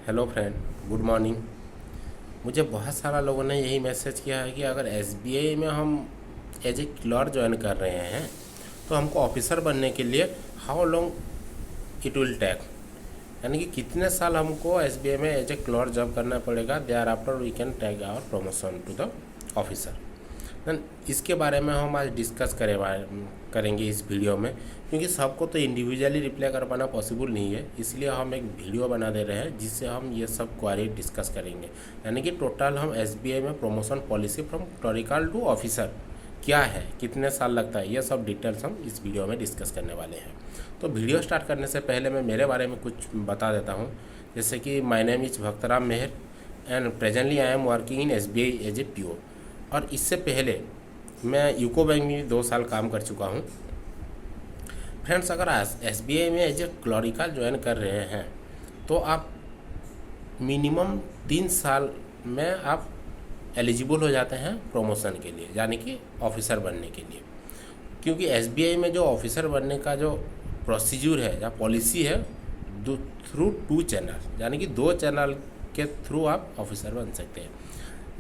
Hello friend, good morning. मुझे बहुत सारा लोगों ने यही मैसेज किया है कि अगर एसबीआई में हम एज ए क्लर्क ज्वाइन कर रहे हैं तो हमको ऑफिसर बनने के लिए how long it will take, यानी कि कितने साल हमको एसबीआई में एज ए क्लर्क जॉब करना पड़ेगा, thereafter we can take our promotion to the officer. Then इसके बारे में हम आज डिस्कस करेंगे इस वीडियो में, क्योंकि सबको तो इंडिविजुअली रिप्लाई कर पाना पॉसिबल नहीं है, इसलिए हम एक वीडियो बना दे रहे हैं जिससे हम ये सब क्वारी डिस्कस करेंगे। यानी कि टोटल हम एसबीआई में promotion policy from clerical to officer क्या है, कितने साल लगता है, ये सब डिटेल्स हम इस वीडियो में डिस्कस करने वाले हैं। तो वीडियो स्टार्ट करने से पहले मैं मेरे बारे में कुछ बता देता हूँ। जैसे कि my name is Bhaktaram Meher and presently I am working in SBI as a PO. और इससे पहले मैं यूको बैंक में 2 साल काम कर चुका हूँ। फ्रेंड्स, अगर एसबीआई में एज ए क्लरिकल ज्वाइन कर रहे हैं तो आप मिनिमम 3 साल में आप एलिजिबल हो जाते हैं प्रमोशन के लिए, यानी कि ऑफिसर बनने के लिए। क्योंकि एसबीआई में जो ऑफिसर बनने का जो प्रोसीजर है या पॉलिसी है, थ्रू 2 चैनल, यानी कि 2 चैनल के थ्रू आप ऑफिसर बन सकते हैं।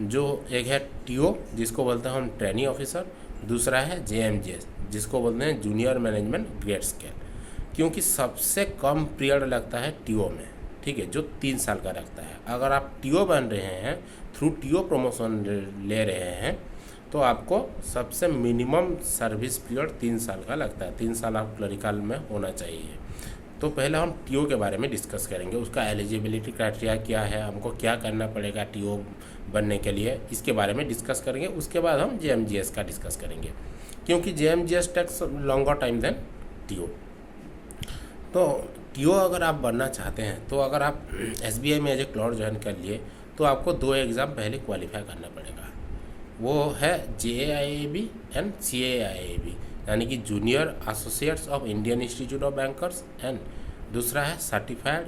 जो एक है टीओ जिसको बोलते हैं हम ट्रेनी ऑफिसर, दूसरा है जेएमजीएस जिसको बोलते हैं जूनियर मैनेजमेंट ग्रेड स्केल। क्योंकि सबसे कम पीरियड लगता है टीओ में, ठीक है, जो 3 साल का लगता है। अगर आप टीओ बन रहे हैं, थ्रू टीओ प्रमोशन ले रहे हैं, तो आपको सबसे मिनिमम सर्विस पीरियड 3 साल का लगता है। 3 साल आप क्लरिकल में होना चाहिए। तो पहले हम टीओ के बारे में डिस्कस करेंगे, उसका एलिजिबिलिटी क्राइटेरिया क्या है, हमको क्या करना पड़ेगा टीओ बनने के लिए, इसके बारे में डिस्कस करेंगे। उसके बाद हम जेएमजीएस का डिस्कस करेंगे, क्योंकि JMGS takes longer time than TO. तो टीओ अगर आप बनना चाहते हैं, तो अगर आप एसबीआई में एज ए क्लर्क ज्वाइन कर लिए, तो आपको 2 एग्ज़ाम पहले क्वालिफाई करना पड़ेगा। वो है जेएआईएबी एंड सीएआईएबी, यानी कि junior associates of Indian Institute of Bankers, and दूसरा है certified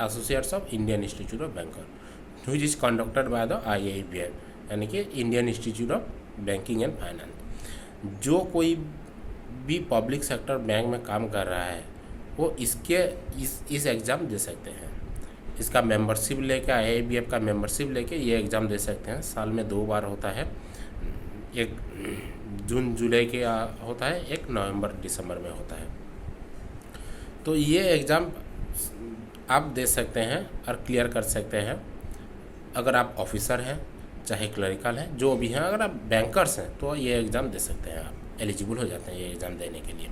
associates of Indian Institute of Banker which is conducted by the IIBM, यानी कि Indian Institute of Banking and Finance. जो कोई भी पब्लिक सेक्टर बैंक में काम कर रहा है वो इस एग्ज़ाम दे सकते हैं। इसका मेंबरशिप लेके, आईआईबीएम का मेंबरशिप लेके ये एग्ज़ाम दे सकते हैं। साल में 2 बार होता है, एक जून जुलाई के होता है, एक नवंबर दिसंबर में होता है। तो ये एग्ज़ाम आप दे सकते हैं और क्लियर कर सकते हैं अगर आप ऑफिसर हैं, चाहे क्लरिकल हैं, जो भी हैं। अगर आप बैंकर्स हैं तो ये एग्ज़ाम दे सकते हैं, आप एलिजिबल हो जाते हैं ये एग्ज़ाम देने के लिए।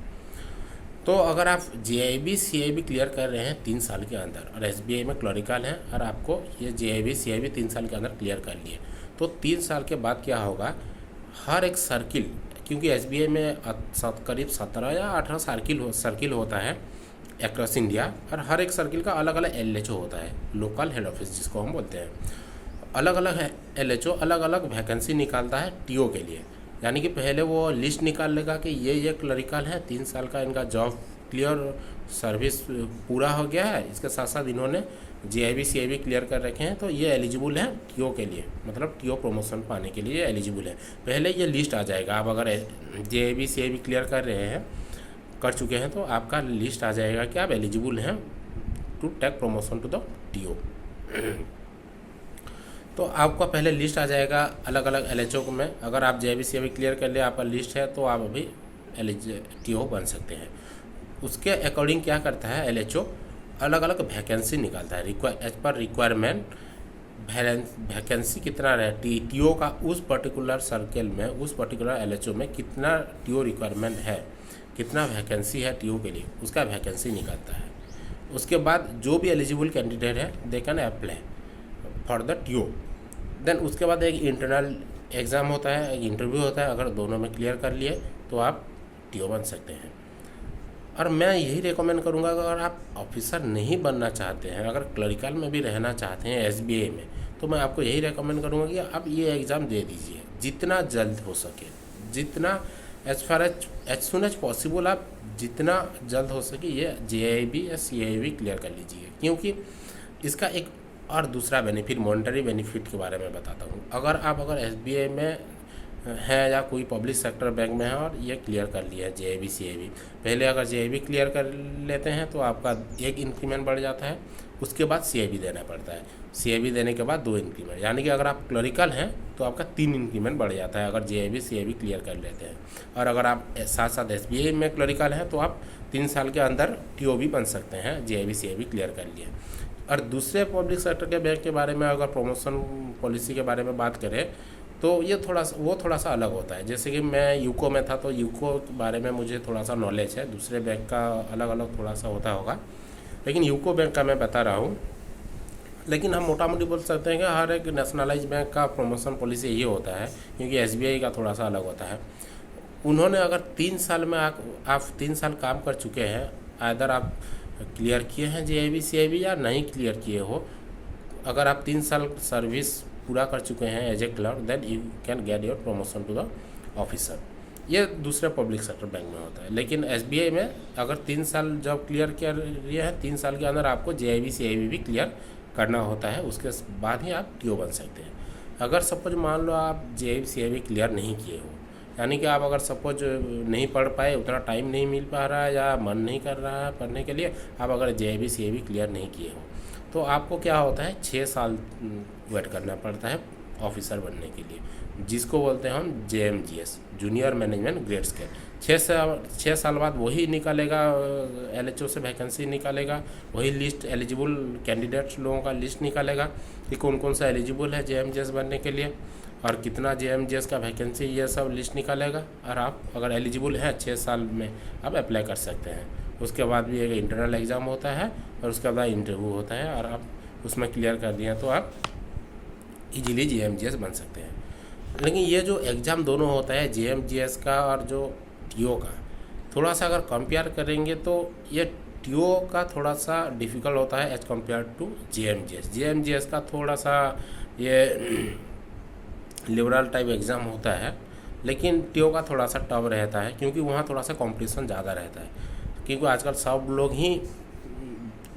तो अगर आप जेआईबी सीआईबी क्लियर कर रहे हैं 3 साल के अंदर, और एसबीआई में क्लरिकल हैं और आपको ये जेआईबी सीआईबी 3 साल के अंदर क्लियर कर लिए, तो 3 साल के बाद क्या होगा, हर एक सर्किल, क्योंकि एसबीआई में करीब 17 या 18 सर्किल होता है अक्रॉस इंडिया, और हर एक सर्किल का अलग अलग एलएचओ होता है, लोकल हेड ऑफिस जिसको हम बोलते हैं। अलग अलग एलएचओ अलग अलग वैकेंसी निकालता है टीओ के लिए। यानी कि पहले वो लिस्ट निकाल लेगा कि ये क्लरिकल है, 3 साल का इनका जॉब क्लियर सर्विस पूरा हो गया है, इसके साथ साथ इन्होंने जेआईबी सीआईबी क्लियर कर रखे हैं, तो ये एलिजिबल है टीओ के लिए, मतलब टीओ प्रमोशन पाने के लिए एलिजिबल है। पहले ये लिस्ट आ जाएगा। आप अगर जेआईबी सीआईबी क्लियर कर चुके हैं तो आपका लिस्ट आ जाएगा कि आप एलिजिबल हैं to take promotion to the TO. तो आपका पहले लिस्ट आ जाएगा अलग अलग एलएचओ में। अगर आप जेआईबी सीआईबी क्लियर कर ले, आपका लिस्ट है, तो आप अभी टीओ बन सकते हैं। उसके अकॉर्डिंग क्या करता है एलएचओ, अलग अलग वैकेंसी निकालता है, एज पर रिक्वायरमेंट। वैकेंसी कितना रहे टीओ का उस पर्टिकुलर सर्कल में, उस पर्टिकुलर एलएचओ में कितना टीओ रिक्वायरमेंट है, कितना वैकेंसी है टीओ के लिए, उसका वैकेंसी निकालता है। उसके बाद जो भी एलिजिबल कैंडिडेट है they can apply for the TO. Then उसके बाद एक इंटरनल एग्ज़ाम होता है, एक इंटरव्यू होता है। अगर दोनों में क्लियर कर लिए तो आप टीओ बन सकते हैं। और मैं यही रिकमेंड करूंगा कि अगर आप ऑफिसर नहीं बनना चाहते हैं, अगर क्लरिकल में भी रहना चाहते हैं एसबीआई में, तो मैं आपको यही रिकमेंड करूंगा कि आप ये एग्ज़ाम दे दीजिए जितना जल्द हो सके, जितना एज सुन एज पॉसिबल आप जितना जल्द हो सके ये जेआईबी या सीआईबी क्लियर कर लीजिए। क्योंकि इसका एक और दूसरा बेनिफिट, मॉनेटरी बेनिफिट के बारे में बताता हूँ। अगर एसबीआई में हैं या कोई पब्लिक सेक्टर बैंक में है और ये क्लियर कर लिया है JIB CIB। पहले अगर JIB क्लियर कर लेते हैं तो आपका एक इंक्रीमेंट बढ़ जाता है, उसके बाद CIB देना पड़ता है, CIB देने के बाद 2 इंक्रीमेंट, यानी कि अगर आप क्लरिकल हैं तो आपका 3 इंक्रीमेंट बढ़ जाता है अगर JIB CIB क्लियर कर लेते हैं। और अगर आप साथ साथ SBI में क्लरिकल हैं तो आप 3 साल के अंदर TO भी बन सकते हैं JIB CIB क्लियर कर लिए। और दूसरे पब्लिक सेक्टर के बैंक के बारे में अगर प्रमोशन पॉलिसी के बारे में बात करें तो ये थोड़ा सा अलग होता है। जैसे कि मैं यूको में था तो यूको के बारे में मुझे थोड़ा सा नॉलेज है, दूसरे बैंक का अलग अलग थोड़ा सा होता होगा, लेकिन यूको बैंक का मैं बता रहा हूँ। लेकिन हम मोटा मोटी बोल सकते हैं कि हर एक नेशनलाइज बैंक का प्रमोशन पॉलिसी यही होता है, क्योंकि SBI का थोड़ा सा अलग होता है। उन्होंने अगर 3 साल में आप 3 साल काम कर चुके हैं, आइदर आप क्लियर किए हैं JIB CIB या नहीं क्लियर किए हो, अगर आप 3 साल सर्विस पूरा कर चुके हैं as a clerk, then you can get your promotion to the officer. ये दूसरे पब्लिक सेक्टर बैंक में होता है। लेकिन SBI में अगर 3 साल जब क्लियर किया ये है, 3 साल के अंदर आपको JIB CIB भी क्लियर करना होता है, उसके बाद ही आप TO बन सकते हैं। अगर सपोज मान लो आप JIB CIB क्लियर नहीं किए हो, यानी कि आप अगर सपोज नहीं पढ़ पाए, उतना टाइम नहीं मिल पा रहा है या मन नहीं कर रहा है पढ़ने के लिए, आप अगर JIB CIB क्लियर नहीं किए हो तो आपको क्या होता है 6 साल वेट करना पड़ता है ऑफिसर बनने के लिए, जिसको बोलते हैं हम JMGS, junior management grade scale. 6 साल बाद वही निकालेगा, LHO से वैकेंसी निकालेगा, वही लिस्ट एलिजिबल कैंडिडेट्स लोगों का लिस्ट निकालेगा कि कौन कौन सा एलिजिबल है JMGS बनने के लिए और कितना JMGS का वैकेंसी, ये सब लिस्ट निकालेगा। और आप अगर एलिजिबल हैं 6 साल में आप अप्लाई कर सकते हैं। उसके बाद भी एक इंटरनल एग्ज़ाम होता है और उसके बाद इंटरव्यू होता है, और आप उसमें क्लियर कर दिए तो आप इजीली JMGS बन सकते हैं। लेकिन ये जो एग्ज़ाम दोनों होता है JMGS का और जो TO का, थोड़ा सा अगर कंपेयर करेंगे तो ये TO का थोड़ा सा डिफ़िकल्ट होता है एज कम्पेयर टू JMGS का थोड़ा सा ये लिबरल टाइप एग्ज़ाम होता है, लेकिन TO का थोड़ा सा टफ रहता है क्योंकि वहाँ थोड़ा सा कंपटीशन ज़्यादा रहता है, क्योंकि आजकल सब लोग ही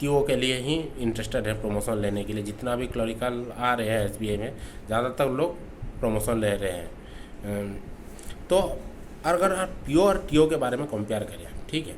TO के लिए ही इंटरेस्टेड है प्रमोशन लेने के लिए। जितना भी क्लरिकल आ रहे हैं SBI में, ज़्यादातर लोग प्रमोशन ले रहे हैं। तो अगर आप PO और TO के बारे में कंपेयर करें, ठीक है,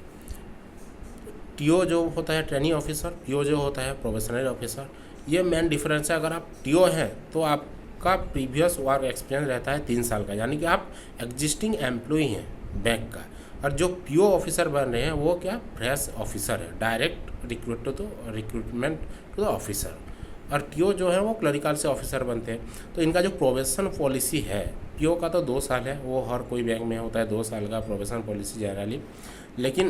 TO जो होता है ट्रेनिंग ऑफिसर, PO जो होता है प्रोबेशनरी ऑफिसर, ये मेन डिफरेंस है। अगर आप TO हैं तो आपका प्रीवियस वर्क एक्सपीरियंस रहता है 3 साल का, यानी कि आप एग्जिस्टिंग एम्प्लॉई हैं बैंक का। और जो PO ऑफिसर बन रहे हैं वो क्या फ्रेश ऑफिसर है, direct recruitment to the officer. और TO जो है वो क्लरिकल से ऑफिसर बनते हैं। तो इनका जो प्रोबेशन पॉलिसी है, PO का तो 2 साल है, वो हर कोई बैंक में होता है 2 साल का प्रोबेशन पॉलिसी जनरली। लेकिन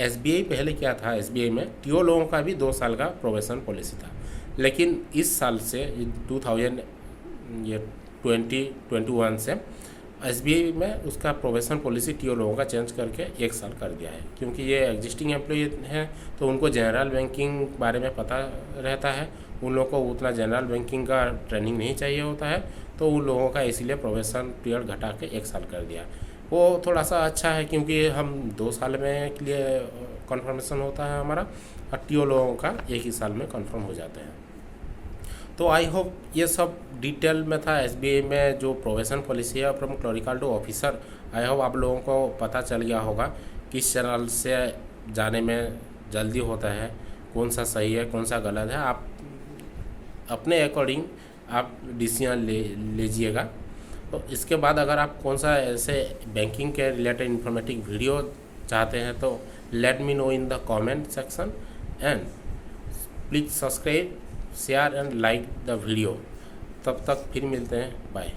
SBI पहले क्या था, SBI में TO लोगों का भी 2 साल का प्रोबेशन पॉलिसी था, लेकिन इस साल से 2021 से SBI में उसका प्रोबेशन पॉलिसी TO लोगों का चेंज करके 1 साल कर दिया है, क्योंकि ये एग्जिस्टिंग एम्प्लॉय हैं तो उनको जनरल बैंकिंग बारे में पता रहता है, उन लोगों को उतना जनरल बैंकिंग का ट्रेनिंग नहीं चाहिए होता है, तो उन लोगों का इसीलिए प्रोबेशन पीरियड घटा के 1 साल कर दिया। वो थोड़ा सा अच्छा है क्योंकि हम 2 साल में के लिए कन्फर्मेशन होता है हमारा, और TO लोगों का 1 ही साल में कन्फर्म हो जाते हैं। तो आई होप ये सब डिटेल में था SBI में जो प्रोबेशन पॉलिसी है from clerical to officer. I hope आप लोगों को पता चल गया होगा किस चैनल से जाने में जल्दी होता है, कौन सा सही है कौन सा गलत है, आप अपने अकॉर्डिंग आप डिसीजन लीजिएगा। तो इसके बाद अगर आप कौन सा ऐसे बैंकिंग के रिलेटेड इन्फॉर्मेटिव वीडियो चाहते हैं तो let me know in the comment section, and please subscribe, share and like the video. तब तक फिर मिलते हैं, बाय।